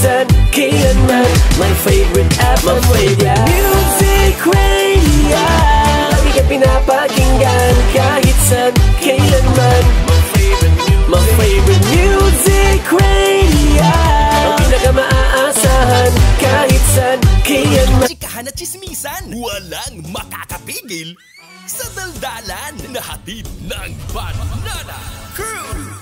saan, kailanman. My favorite app, my favorite music radio. Lagi ka pinapakinggan, kahit saan, kailanman. My favorite music radio. Ang pinaka-maaasahan, kahit saan, kailanman. Chikahan at chismisan, walang makakapigil sa daldalan na hatid ng Banana Crew.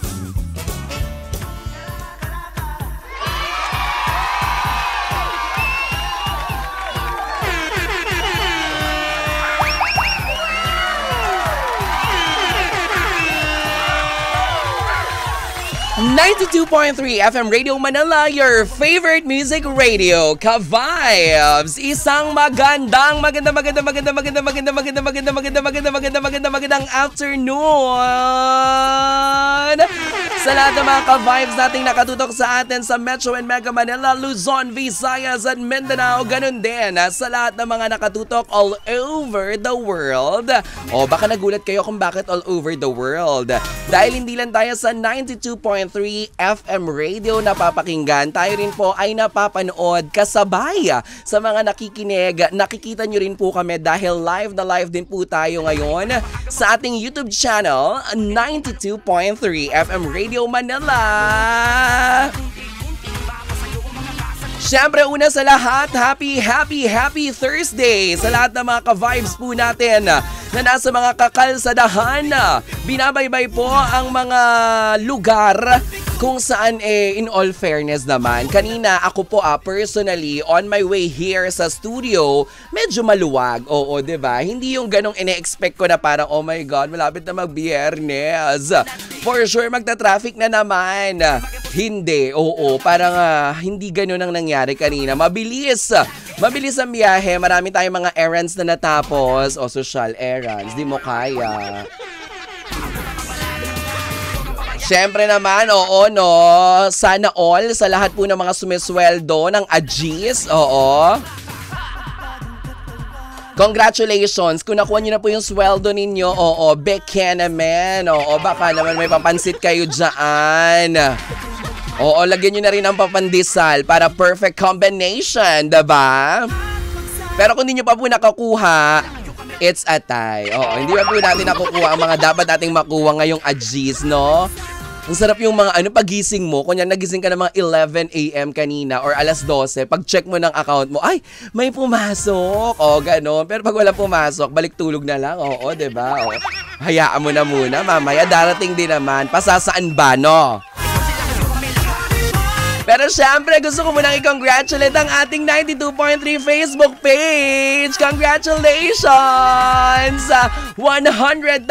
#92.3 FM Radio Manila, your favorite music radio, Ka-Vibes. Isang magandang afternoon sa lahat ng mga Ka-Vibes nating nakatutok sa atin sa Metro and Mega Manila, Luzon, Visayas at Mindanao. Ganun din sa lahat ng mga nakatutok all over the world. O baka nagulat kayo kung bakit all over the world. Dahil hindi lang tayo sa 92.3 FM Radio napapakinggan, tayo rin po ay napapanood kasabay sa mga nakikinig. Nakikita nyo rin po kami dahil live na live din po tayo ngayon sa ating YouTube channel 92.3 FM Radio Manila. Siyempre, una sa lahat, happy Thursday sa lahat ng mga ka-vibes po natin na nasa mga kakalsadahan. Binabaybay po ang mga lugar kung saan in all fairness naman. Kanina ako po personally on my way here sa studio, medyo maluwag. Oo, 'di ba? Hindi yung ganong ine-expect ko na parang oh my God, malapit na mag-Biyernes. For sure magta-traffic na naman. Hindi. Oo, parang hindi ganon ang nangyari kanina. Mabilis ang biyahe. Marami tayong mga errands na natapos. O social errands. Di mo kaya. Siyempre naman, oo no. Sana all sa lahat po ng mga sumisweldo ng Agis. Oo. Congratulations! Kung nakuha nyo na po yung sweldo ninyo, oo, beke naman. Oo, baka naman may papansit kayo dyan. Oo, lagyan nyo na rin ang papandisal para perfect combination, diba? Pero kung hindi nyo pa po nakakuha, it's a tie. Oo, hindi pa po natin nakukuha ang mga dapat nating makuha ngayong Agis, no? Ang sarap yung mga pagising mo, kunya nagising ka ng mga 11 AM kanina or alas 12, pag check mo ng account mo, ay, may pumasok. O, gano'n. Pero pag wala pumasok, balik tulog na lang. Oo, diba? O, hayaan mo na muna. Mamaya darating din naman. Pasasaan ba, no? Pero syempre, gusto ko munang i-congratulate ang ating 92.3 Facebook page. Congratulations! 100,000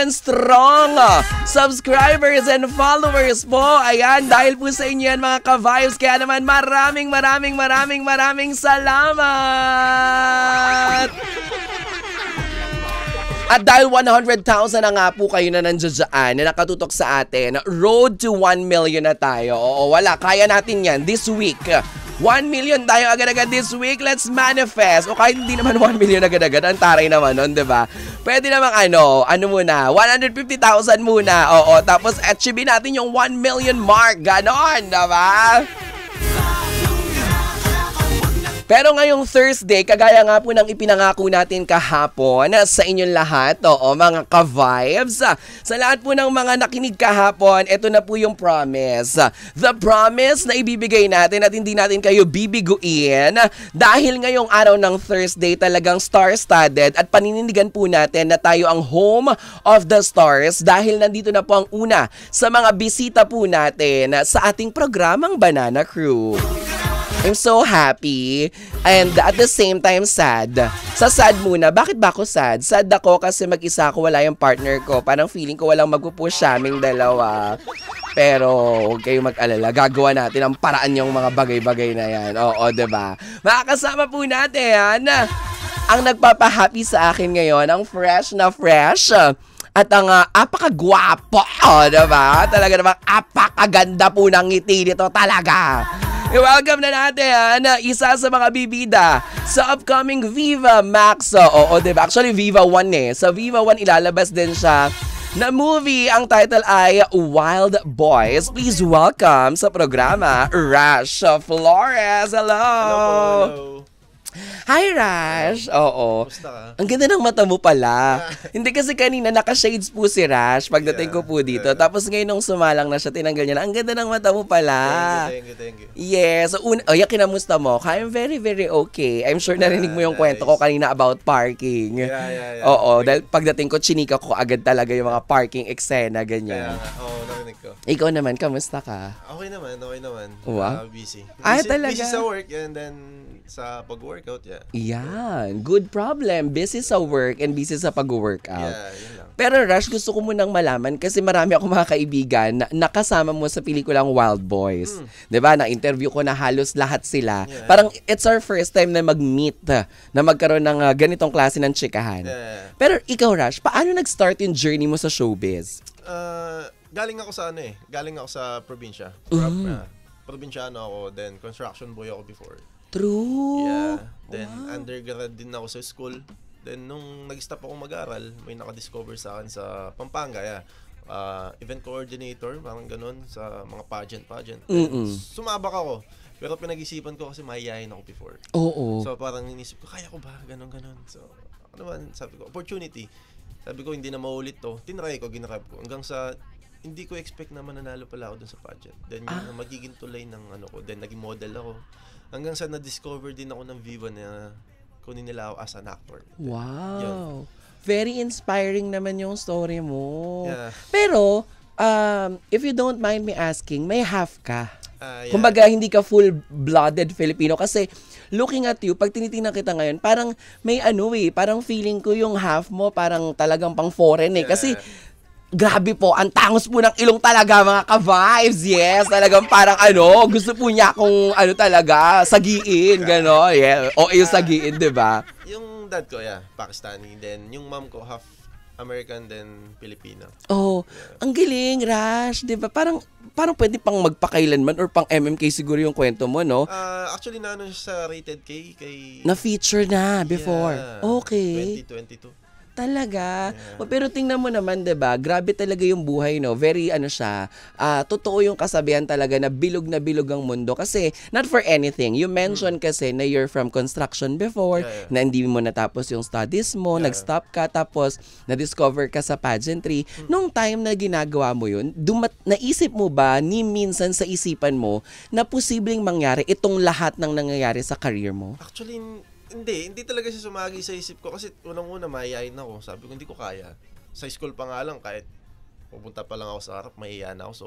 strong subscribers and followers po. Ayan, dahil po sa inyo yan mga ka-vibes. Kaya naman maraming salamat! At dahil 100,000 na nga po kayo na nandiyan na nakatutok sa atin, road to 1 million na tayo. Oo, wala. Kaya natin yan this week. 1 million tayo agad-agad this week. Let's manifest. O kahit hindi naman 1 million agad-agad. Ang taray naman nun, diba? Pwede namang ano muna, 150,000 muna. Oo, tapos achieve natin yung 1 million mark. Ganon, diba? Pero ngayong Thursday, kagaya nga po ng ipinangako natin kahapon sa inyong lahat, oo, mga ka-vibes. Sa lahat po ng mga nakinig kahapon, ito na po yung promise. The promise na ibibigay natin at hindi natin kayo bibiguin dahil ngayong araw ng Thursday talagang star-studded at paninindigan po natin na tayo ang home of the stars dahil nandito na po ang una sa mga bisita po natin sa ating programang Banana Crew. I'm so happy and at the same time sad. Sa sad muna, bakit ba ako sad? Sad ako kasi mag-isa ako, wala yung partner ko. Parang feeling ko walang magpupush sa aming dalawa. Pero huwag kayong mag-alala, gagawa natin ang paraan yung mga bagay-bagay na yan. Oo, diba? Makakasama po natin ang nagpapahappy sa akin ngayon, ang fresh na fresh. At ang apakagwapo, diba? Talaga namang apakaganda po ng ngiti nito talaga. I-welcome na natin isa sa mga bibida sa upcoming Viva Max. Oo, diba? Actually, Viva 1 eh. Sa Viva 1, ilalabas din siya na movie. Ang title ay Wild Boys. Please welcome sa programa, Rash Flores. Hello! Hello. Hi, Rash! Oo. Kumusta ka? Ang ganda ng mata mo pala. Hindi kasi kanina naka-shades po si Rash pagdating ko po dito. Tapos ngayon nung sumalang na siya, tinanggal niya na. Ang ganda ng mata mo pala. Thank you. Yes. So, kinamusta mo? I'm very, very okay. I'm sure narinig mo yung kwento ko kanina about parking. Yeah. Oo. Dahil pagdating ko, chinika ko agad talaga yung mga parking eksena, Kaya ganyan. nga, narinig ko. Ikaw naman, kamusta ka? Okay naman. Wow. Busy. Talaga? Busy sa work and then sa pag-workout, yeah. Yan. Good problem. Busy sa work and busy sa pag-workout. Yeah, yun lang. Pero Rush, gusto ko munang malaman kasi marami ako mga kaibigan na nakasama mo sa pelikulang Wild Boys. 'Di ba? Na-interview ko na halos lahat sila. Yeah. Parang it's our first time na mag-meet, na magkaroon ng ganitong klase ng tsikahan. Yeah. Pero ikaw, Rush, paano nag-start yung journey mo sa showbiz? Galing ako sa Galing ako sa probinsya. Probinsyano ako, then construction boy ako before. True. Yeah. Then undergrad din ako sa school. Then nung nag-stop ako mag-aral, may nakadiscover sa akin sa Pampanga, yeah. Event coordinator, parang ganun, sa mga pageant. Sumabak ako. Pero pinag-isipan ko kasi mahihayin ako before. Oo. So parang inisip ko, kaya ko ba? Ganon. So ano naman, sabi ko, opportunity. Sabi ko, hindi na maulit to. Tinry ko, ginrab ko. Hanggang sa, hindi ko expect na mananalo pala ako dun sa pageant. Then yun ang magiging tulay ng ano ko. Then naging model ako. Hanggang sa na-discover din ako ng Viva na kunin nila ako as an actor. Wow. Yun. Very inspiring naman yung story mo. Yeah. Pero, if you don't mind me asking, may half ka. Yeah. Kumbaga, hindi ka full-blooded Filipino. Kasi, looking at you, pag tinitingnan kita ngayon, parang may parang feeling ko yung half mo, parang talagang pang foreign eh. Kasi, grabe po, ang tangos po ng ilong talaga, mga ka-vibes. Yes, talagang parang gusto po niya akong talaga, sagiin, gano'n. Yeah. O yung sagiin, di ba? Yung dad ko, Pakistani. Then yung mom ko, half American, then Filipino. Oh, ang galing, Rash, di ba? Parang pwede pang magpakailanman or pang MMK siguro yung kwento mo, no? Actually, naano siya sa Rated K, Na-feature na before. Yeah, Okay. 2022. Talaga. Yeah. Pero tingnan mo naman, 'di ba? Grabe talaga yung buhay, no. Very siya. Totoo yung kasabihan talaga na bilog ang mundo kasi not for anything. You mentioned kasi na you're from construction before, na hindi mo natapos yung studies mo, nag-stop ka tapos na-discover ka sa pageantry. Nung time na ginagawa mo yun, naisip mo ba ni minsan sa isipan mo na posibleng mangyari itong lahat ng nangyayari sa career mo? Actually, hindi talaga siya sumagi sa isip ko kasi unang-una mahihayin ako. Sabi ko, hindi ko kaya. Sa school pa nga lang, kahit pupunta pa lang ako sa harap, mahihayin ako. So,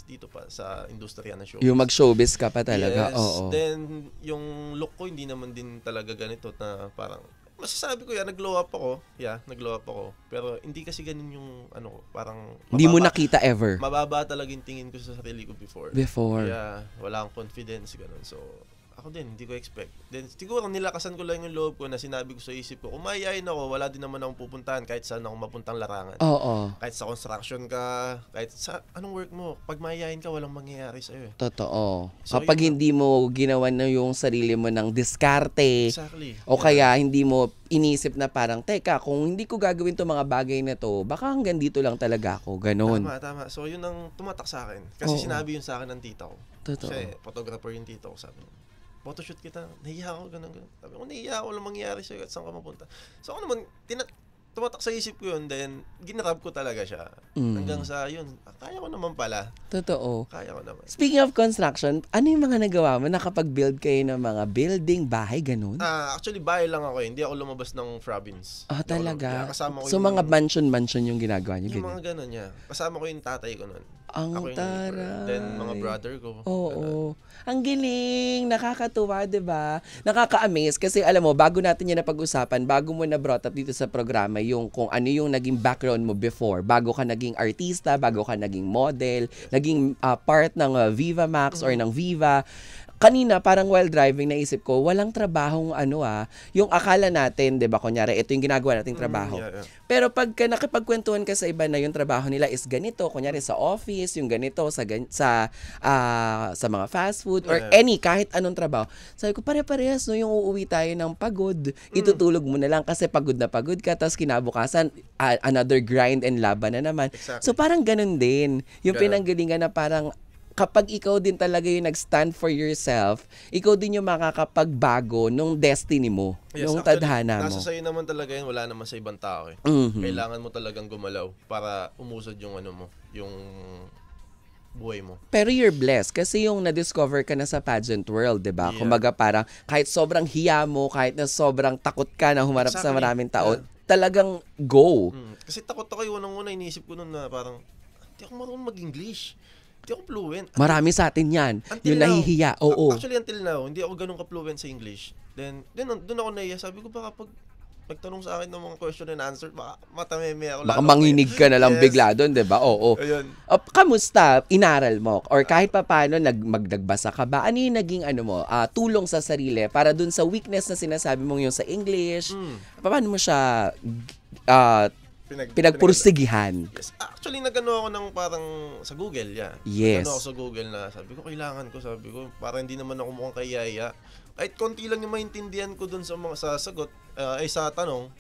dito pa, sa industriya ng showbiz. Yung mag-showbiz ka pa talaga, yes. oo. Then, yung look ko, hindi naman din talaga ganito na parang, masasabi ko nag-glow up ako. Nag-glow up ako. Pero, hindi kasi ganun yung, parang, hindi mo nakita ever? Mababa talaga yung tingin ko sa sarili ko before. Yeah, wala akong confidence, ganun. So, ako din, hindi ko expect. Then, siguro nilakasan ko lang yung loob ko na sinabi ko sa isip ko, kung mahihayin ako, wala din naman akong pupuntahan kahit saan ako mapuntang larangan. Oo. Kahit sa construction ka, kahit sa anong work mo, pag mahihayin ka, walang mangyayari sa'yo. Totoo. So, kapag hindi mo ginawan na yung sarili mo ng diskarte, Exactly. o kaya hindi mo inisip na parang, teka, kung hindi ko gagawin to mga bagay na to, baka hanggang dito lang talaga ako. Ganon. Tama. So, yun ang tumatak sa akin. Kasi sinabi yun sa akin ng tita ko. Totoo. Kasi photographer yung tita ko, sabi niya, photoshoot kita, nahiya ako, ganun. Sabi ko, nahiya ako, walang mangyayari sa'yo at saan ka mapunta. So ako naman, tumatak sa isip ko yun, then ginrab ko talaga siya. Hanggang sa yun, kaya ko naman pala. Totoo. Kaya ko naman. Speaking of construction, ano yung mga nagawa mo? Nakapag-build kayo ng mga building, bahay, ganun? Actually, bahay lang ako. Hindi ako lumabas ng province. Talaga? Kasama ko So mga mansion yung ginagawa niyo? Yung mga ganun niya. Kasama ko yung tatay ko nun. Ang ako yung taray. Then mga brother ko. Oo. Ang giling, nakakatuwa, 'di ba? Nakaka-amaze kasi alam mo, bago natin 'yan napag-usapan, bago mo na brought up dito sa programa yung kung ano yung naging background mo before, bago ka naging artista, bago ka naging model, naging part ng Viva Max or ng Viva. kanina parang while driving naisip ko, walang trabahong yung akala natin, 'di ba, kunyari ito yung ginagawa nating trabaho. Yeah. Pero pagka nakipagkwentuhan ka sa iba na yung trabaho nila is ganito, kunyari sa office, yung ganito sa mga fast food or any kahit anong trabaho. Sabi ko pare-parehas no, yung uuwi tayo ng pagod. Itutulog mo na lang kasi pagod na pagod ka, tapos kinabukasan another grind and laban na naman. Exactly. So parang ganun din. Yung Ganun. pinanggalingan na parang kapag ikaw din talaga yung nag-stand for yourself, ikaw din yung makakapagbago nung destiny mo, nung actually, tadhana mo. Nasa sa'yo naman talaga yan, wala naman sa ibang tao eh. Mhm. Kailangan mo talagang gumalaw para umusad yung yung buhay mo. Pero you're blessed kasi yung na-discover ka na sa pageant world, 'di ba? Yeah. Kumbaga parang kahit sobrang hiya mo, kahit na sobrang takot ka na humarap sa Exactly. maraming tao, talagang go. Kasi takot ako yung unang-una, iniisip ko nun na parang, hindi ako marunong mag-English. Hindi ako fluent. Marami sa atin 'yan. Until Yung now. nahihiya. Oo. Actually, until now, hindi ako ganun ka-fluent sa English. Then doon ako naiya. Sabi ko, baka pag nagtanong sa akin ng mga question and answer, baka matameme ako. Baka manginig ka na lang Yes. bigla doon, 'di ba? Oo. Ayun. Kamusta? Inaral mo or kahit papaano nagbasa ka ba? Ano yung naging tulong sa sarili para dun sa weakness na sinasabi mong yung sa English? Paano mo siya pinagpursigihan? Yes. Actually, nagano ako ng parang sa Google, yeah. Yes. Nagano ako sa Google na sabi ko, sabi ko, para hindi naman ako mukhang kayaya. Kahit konti lang yung maintindihan ko dun sa mga sasagot, sa tanong,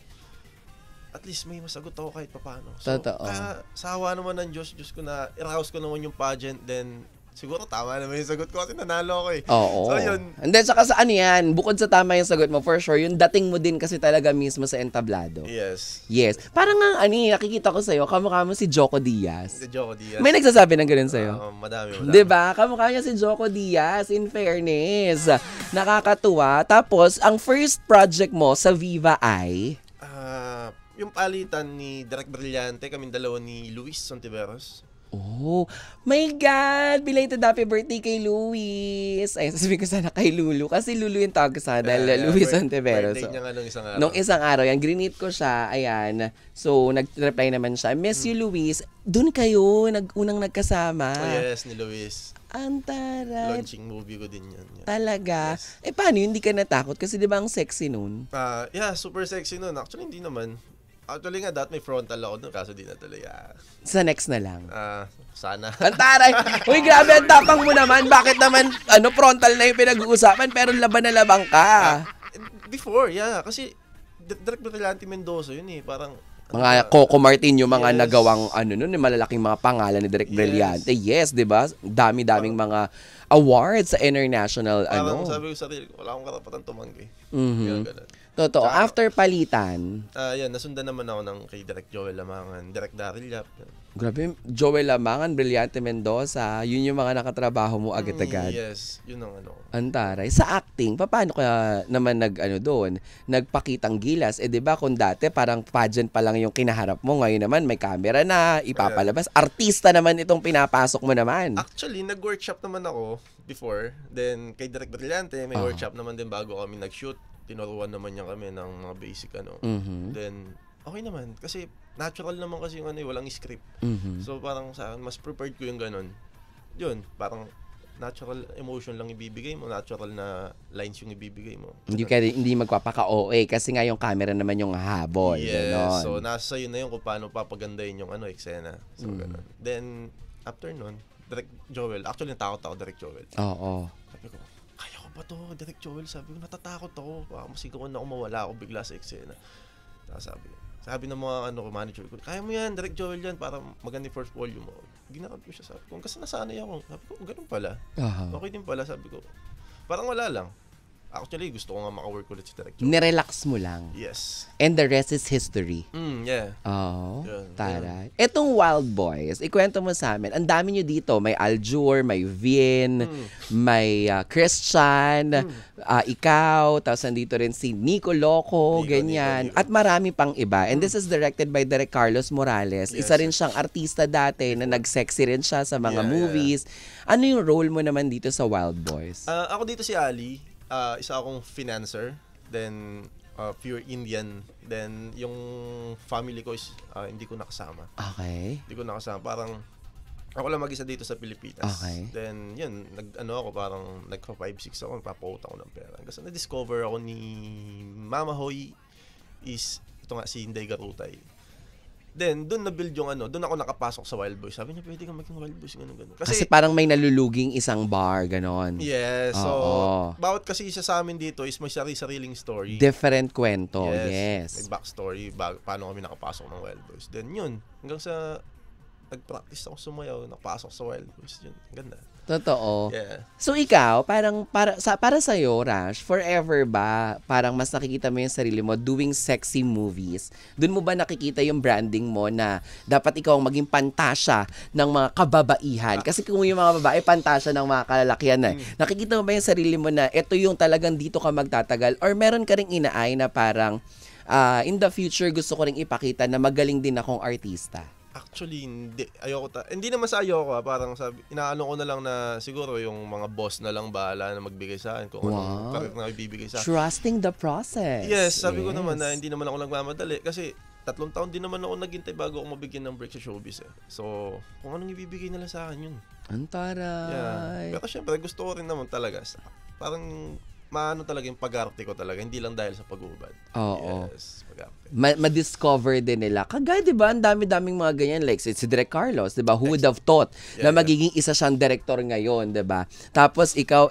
at least may masagot ako kahit papaano. So, Totoo. kaya sa awa naman ng Diyos ko na i-rouse ko naman yung pageant, then siguro tama naman yung sagot ko kasi nanalo ako eh. Oo. So, yun. And then, saka sa yan, bukod sa tama yung sagot mo, for sure, yung dating mo din kasi talaga mismo sa entablado. Yes. Yes. Parang nga, nakikita ko sa'yo, kamukha mo si Joko Diaz. Si Joko Diaz. May nagsasabi ng ganun sa'yo? Madami. Diba? Kamukha niya si Joko Diaz, in fairness. Nakakatuwa. Tapos, ang first project mo sa Viva ay... Yung palitan ni Direk Brillante, kaming dalawa ni Luis Sontiveros. Oh, my God! Belated happy birthday kay Luis! Ay, sasabihin ko sana kay Lulu. Kasi Lulu yung tawag sa Luis Ontiveros. Birthday niya nga nung isang araw. Nung isang araw yan, grinit ko siya, ayan. So, nag-reply naman siya, miss you, Luis. Doon kayo, unang nagkasama. Oh yes, ni Luis. Antaray. Launching movie ko din yan. Talaga? Yes. Paano hindi ka natakot? Kasi di ba ang sexy nun? Yeah, super sexy nun. Actually, hindi naman. Actually nga, may frontal ako nun, kaso di natuloy. Sa next na lang. Sana. Antaray! Uy, grabe, ang tapang mo naman. Bakit naman, frontal na yung pinag-uusapan, pero laban na labang ka. Before, yeah. Kasi, Direk Brillante Mendoza yun eh. Parang, Mga Coco Martin, yung mga Yes. nagawang, malalaking mga pangalan ni Direk Brillante. Yes, di ba? Dami-daming mga awards sa international, parang sabi ko sa sarili ko, wala akong karapatan tumanggi. Ganun. Totoo. After palitan, Yan, nasundan naman ako ng kay Direk Joel Lamangan, Direk Daryl Yap. grabe, Joel Lamangan, Brillante Mendoza, yun yung mga nakatrabaho mo agad-agad. Yes, yun ang Antaray. Sa acting, paano ka naman doon? Nagpakitang gilas. Di ba kung dati parang pageant pa lang yung kinaharap mo, ngayon naman may camera na, ipapalabas. Artista naman itong pinapasok mo naman. Actually, nag-workshop naman ako before. Then, kay Direk Brillante, may workshop naman din bago kami nag-shoot. Tinuruan naman niya kami ng mga basic Then, okay naman. Kasi, natural naman kasi yung walang script. So, parang sa akin, mas prepared ko yung ganun. Yun, parang natural emotion lang ibibigay mo, natural na lines yung ibibigay mo. Hindi magpapaka-OA kasi nga yung camera naman yung habol. Yes, Ganon. so nasa sa'yo na yun kung paano papagandahin yung eksena. So, ganun. Then, after nun, Direk Joel, actually natakot ako Direk Joel. Oo. Sabi ko, kaya ko ba to, Direk Joel? Sabi ko, natatakot ako. Baka masigawan na ako mawala ako bigla sa eksena. Sabi ng mga manager ko, kaya mo yan, Direk Joel yan, para maganda yung first volume mo. Ginakad ko siya, sabi ko, kasi nasanay ako. Sabi ko, ganun pala. Okay din pala, sabi ko. Parang wala lang. Actually, gusto ko nga maka-work ulit si Direk Joel. Nirelax mo lang. Yes. And the rest is history. Yeah. Oo. Yun, Taray. Etong Wild Boys, ikwento mo sa amin. Ang dami nyo dito. May Aljur, may Vin, may Christian, ikaw, tapos nandito rin si Nico Loco, ganyan. Nico. At marami pang iba. And this is directed by Direk Carlos Morales. Isa rin siyang artista dati na nag-sexy rin siya sa mga movies. Ano yung role mo naman dito sa Wild Boys? Ako dito si Ali. Isa akong financer. Then, pure Indian. Then, yung family ko is hindi ko nakasama. Okay. Hindi ko nakasama. Parang, Ako lang mag-isa dito sa Pilipinas. Okay. Then, yun, nagpa 5-6 ako, nagpapaut ako ng pera. Kasi na-discover ako ni Mama Hoy ito nga, si Inday Garutay. Then, doon na-build yung doon ako nakapasok sa Wild Boys. Sabi niya, pwede kang maging Wild Boys, gano'n. Kasi parang may naluluging isang bar, gano'n. Yes. So, bawat kasi isa sa amin dito is may sariling story. Different kwento, yes. May backstory, paano kami nakapasok ng Wild Boys. Then, yun, hanggang sa nag-practice ako sumayaw, nakapasok sa Wild Boys. Yun, ganda. Totoo. Yeah. So ikaw, parang para sa'yo, Rash, forever ba, parang mas nakikita mo yung sarili mo doing sexy movies? Doon mo ba nakikita yung branding mo na dapat ikaw ang maging pantasya ng mga kababaihan? Kasi kung yung mga babae, pantasya ng mga kalalakihan na. Nakikita mo ba yung sarili mo na ito yung talagang dito ka magtatagal? Or meron ka ring inaay na parang in the future gusto ko ring ipakita na magaling din akong artista? Actually, hindi. Hindi naman sa ayoko. Parang inaano ko na lang na siguro yung mga boss na lang bahala na magbigay sa akin kung anong karir na ibibigay sa akin. Trusting the process. Yes, sabi ko naman na hindi naman ako nagmamadali. Kasi 3 taon din naman ako naghintay bago ako mabigyan ng break sa showbiz eh. So, kung anong ibibigay nila sa akin yun. Antaray. Yeah. Pero syempre, gusto ko rin naman talaga. Parang maano talaga yung pag-arte ko talaga, hindi lang dahil sa pag-ubad. Oo. Yes, pag-arte. Ma-discover din nila. Kagaya, di ba, ang dami-daming mga ganyan. Like, si Direk Carlos, di ba? Who would have thought na magiging isa siyang director ngayon, di ba? Tapos, ikaw,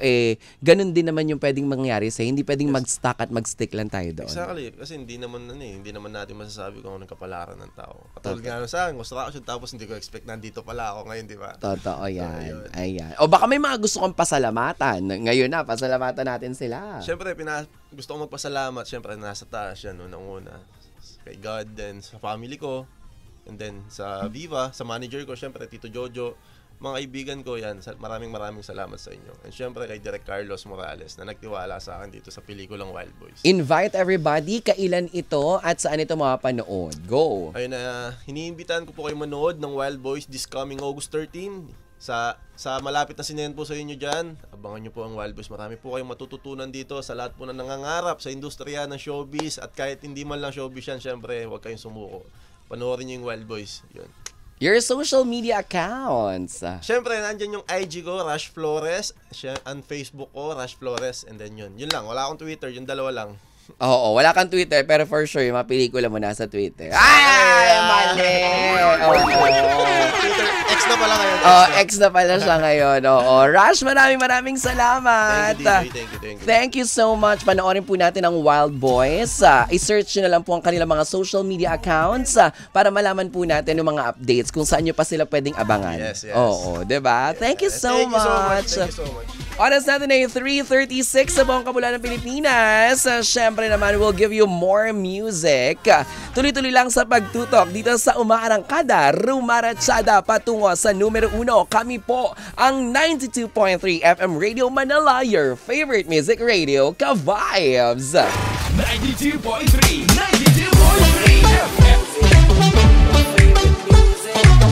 ganun din naman yung pwedeng mangyari sa'yo. Hindi pwedeng mag-stuck at mag-stick lang tayo doon. Exactly. Kasi hindi naman natin masasabi kung anong kapalaran ng tao. Katulad nga sa akin, construction, tapos hindi ko expect nandito pala ako ngayon, di ba? Totoo yan. Ayan. O baka may mga gusto kong pasalamatan. Ngayon na, pasalamatan natin sila. Siyempre, gusto ko magpasalamat. Siyempre, nasa taas yan, unang-una. Kay God, then sa family ko, and then sa Viva, sa manager ko, siyempre, Tito Jojo, mga kaibigan ko yan. Maraming salamat sa inyo. And siyempre, kay Direk Carlos Morales na nagtiwala sa akin dito sa pelikulang Wild Boys. Invite everybody. Kailan ito at saan ito mapapanood? Go! Ayun na, hiniimbitahan ko po kayo manood ng Wild Boys this coming August 13. Sa malapit na sinehan po sa inyo dyan, abangan nyo po ang Wild Boys. Marami po kayong matututunan dito sa lahat po na nangangarap sa industriya ng showbiz. At kahit hindi man lang showbiz yan, syempre, huwag kayong sumuko. Panoorin nyo yung Wild Boys. Yun. Your social media accounts. Syempre, nandyan yung IG ko, Rash Flores. Ang Facebook ko, Rash Flores. And then yun. Yun lang. Wala akong Twitter. Yung dalawa lang. Oo, wala kang Twitter, pero for sure, yung mga pelikula mo nasa Twitter. Ay, mali! Twitter, X na pala ngayon. X na pala siya ngayon. Oo. Rash, maraming salamat. Thank you so much. Panoorin po natin ang Wild Boys. I-search nyo na lang po ang kanilang mga social media accounts para malaman po natin yung mga updates kung saan nyo pa sila pwedeng abangan. Yes. Oo, diba? Thank you so much. Thank you so much. Oras natin ay 3:36 sa buong kabuluhan ng Pilipinas. Siyempre naman, we'll give you more music. Tuloy-tuloy lang sa pagtutok dito sa Umaarangkada, Rumarachada patungo sa numero 1. Kami po ang 92.3 FM Radio Manila, your favorite music radio, Ka-Vibes. 92.3 FM.